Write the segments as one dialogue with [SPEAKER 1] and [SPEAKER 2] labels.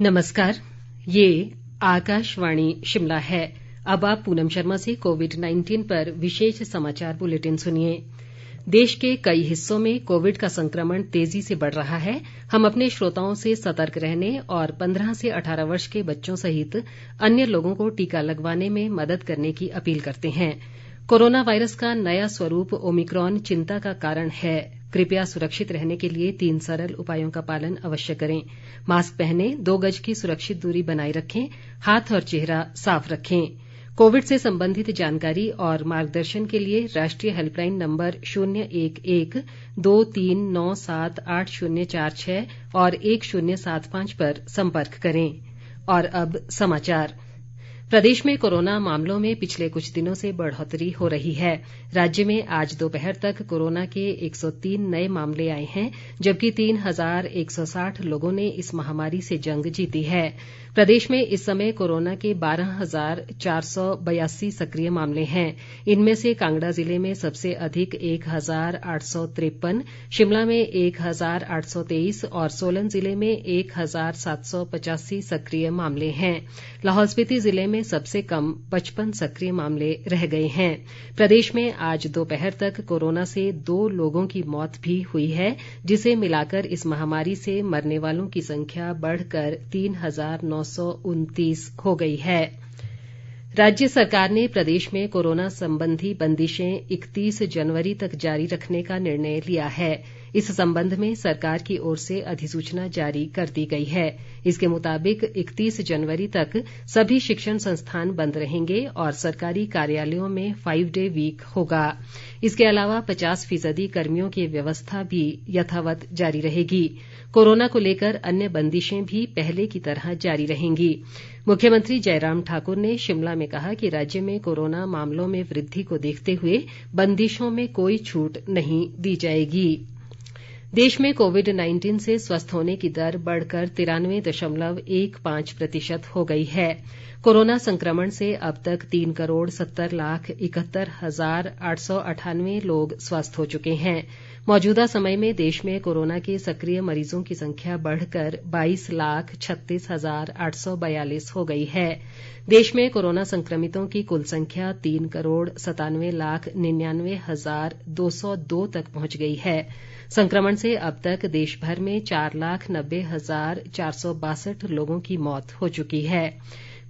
[SPEAKER 1] नमस्कार, ये आकाशवाणी शिमला है। अब आप पूनम शर्मा से कोविड-19 पर विशेष समाचार बुलेटिन सुनिए। देश के कई हिस्सों में कोविड का संक्रमण तेजी से बढ़ रहा है। हम अपने श्रोताओं से सतर्क रहने और 15 से 18 वर्ष के बच्चों सहित अन्य लोगों को टीका लगवाने में मदद करने की अपील करते हैं। कोरोना वायरस का नया स्वरूप ओमिक्रॉन चिंता का कारण है। कृपया सुरक्षित रहने के लिए 3 सरल उपायों का पालन अवश्य करें। मास्क पहनें, 2 गज की सुरक्षित दूरी बनाए रखें, हाथ और चेहरा साफ रखें। कोविड से संबंधित जानकारी और मार्गदर्शन के लिए राष्ट्रीय हेल्पलाइन नंबर 011 2397 8046 और 1075 पर संपर्क करें। और अब समाचार। प्रदेश में कोरोना मामलों में पिछले कुछ दिनों से बढ़ोतरी हो रही है। राज्य में आज दोपहर तक कोरोना के 103 नए मामले आए हैं, जबकि 3160 लोगों ने इस महामारी से जंग जीती है। प्रदेश में इस समय कोरोना के 12,482 सक्रिय मामले हैं। इनमें से कांगड़ा जिले में सबसे अधिक 1,853, शिमला में 1,823 और सोलन जिले में 1,785 सक्रिय मामले हैं। लाहौल स्पीति जिले में सबसे कम 55 सक्रिय मामले रह गए हैं। प्रदेश में आज दोपहर तक कोरोना से 2 लोगों की मौत भी हुई है, जिसे मिलाकर इस महामारी से मरने वालों की संख्या बढ़कर 3,929 हो गई है। राज्य सरकार ने प्रदेश में कोरोना संबंधी बंदिशें 31 जनवरी तक जारी रखने का निर्णय लिया है। इस संबंध में सरकार की ओर से अधिसूचना जारी कर दी गई है। इसके मुताबिक 31 जनवरी तक सभी शिक्षण संस्थान बंद रहेंगे और सरकारी कार्यालयों में 5 डे वीक होगा। इसके अलावा 50% कर्मियों की व्यवस्था भी यथावत जारी रहेगी। कोरोना को लेकर अन्य बंदिशें भी पहले की तरह जारी रहेंगी। मुख्यमंत्री जयराम ठाकुर ने शिमला में कहा कि राज्य में कोरोना मामलों में वृद्धि को देखते हुए बंदिशों में कोई छूट नहीं दी जाएगी। देश में कोविड-19 से स्वस्थ होने की दर बढ़कर 93.15% हो गई है। कोरोना संक्रमण से अब तक 3,70,71,898 लोग स्वस्थ हो चुके हैं। मौजूदा समय में देश में कोरोना के सक्रिय मरीजों की संख्या बढ़कर 22,36,842 हो गई है। देश में कोरोना संक्रमितों की कुल संख्या 3,97,99,202 तक पहुंच गई है। संक्रमण से अब तक देश भर में 4,90,462 लोगों की मौत हो चुकी है।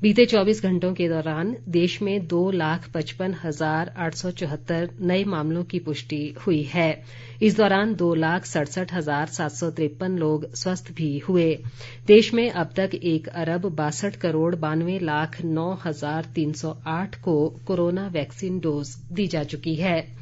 [SPEAKER 1] बीते 24 घंटों के दौरान देश में 2,55,874 नए मामलों की पुष्टि हुई है। इस दौरान 2,67,753 लोग स्वस्थ भी हुए। देश में अब तक 1,62,92,09,308 को कोरोना वैक्सीन डोज दी जा चुकी है।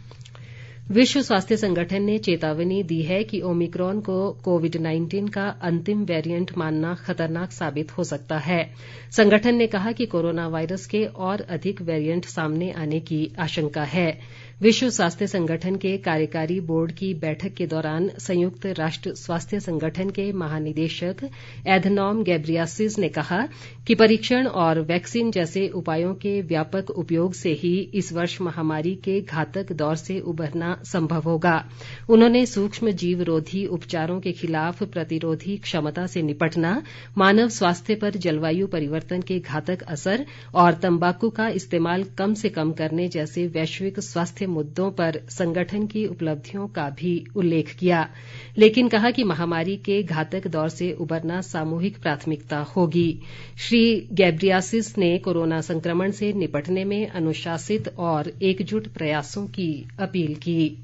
[SPEAKER 1] विश्व स्वास्थ्य संगठन ने चेतावनी दी है कि ओमिक्रॉन को कोविड-19 का अंतिम वेरिएंट मानना खतरनाक साबित हो सकता है। संगठन ने कहा कि कोरोना वायरस के और अधिक वेरिएंट सामने आने की आशंका है। विश्व स्वास्थ्य संगठन के कार्यकारी बोर्ड की बैठक के दौरान संयुक्त राष्ट्र स्वास्थ्य संगठन के महानिदेशक एधनॉम घेब्रेयेसस ने कहा कि परीक्षण और वैक्सीन जैसे उपायों के व्यापक उपयोग से ही इस वर्ष महामारी के घातक दौर से उबरना संभव होगा। उन्होंने सूक्ष्म जीव रोधी उपचारों के खिलाफ प्रतिरोधी क्षमता से निपटना, मानव स्वास्थ्य पर जलवायु परिवर्तन के घातक असर और तंबाकू का इस्तेमाल कम से कम करने जैसे वैश्विक स्वास्थ्य मुद्दों पर संगठन की उपलब्धियों का भी उल्लेख किया, लेकिन कहा कि महामारी के घातक दौर से उबरना सामूहिक प्राथमिकता होगी। श्री घेब्रेयेसस ने कोरोना संक्रमण से निपटने में अनुशासित और एकजुट प्रयासों की अपील की।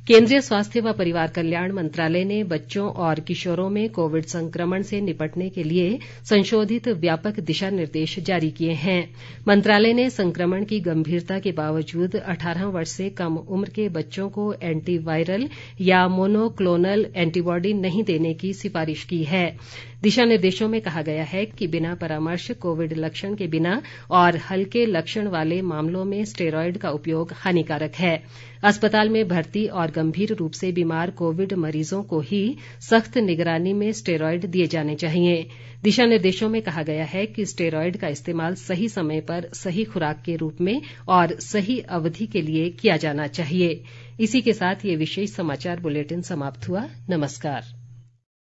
[SPEAKER 1] केंद्रीय स्वास्थ्य व परिवार कल्याण मंत्रालय ने बच्चों और किशोरों में कोविड संक्रमण से निपटने के लिए संशोधित व्यापक दिशा निर्देश जारी किए हैं। मंत्रालय ने संक्रमण की गंभीरता के बावजूद 18 वर्ष से कम उम्र के बच्चों को एंटीवायरल या मोनोक्लोनल एंटीबॉडी नहीं देने की सिफारिश की है। दिशा निर्देशों में कहा गया है कि बिना परामर्श, कोविड लक्षण के बिना और हल्के लक्षण वाले मामलों में स्टेरॉयड का उपयोग हानिकारक है। अस्पताल में भर्ती और गंभीर रूप से बीमार कोविड मरीजों को ही सख्त निगरानी में स्टेरॉयड दिए जाने चाहिए। दिशा निर्देशों में कहा गया है कि स्टेरॉयड का इस्तेमाल सही समय पर सही खुराक के रूप में और सही अवधि के लिए किया जाना चाहिए। इसी के साथ ये विशेष समाचार बुलेटिन समाप्त हुआ। नमस्कार।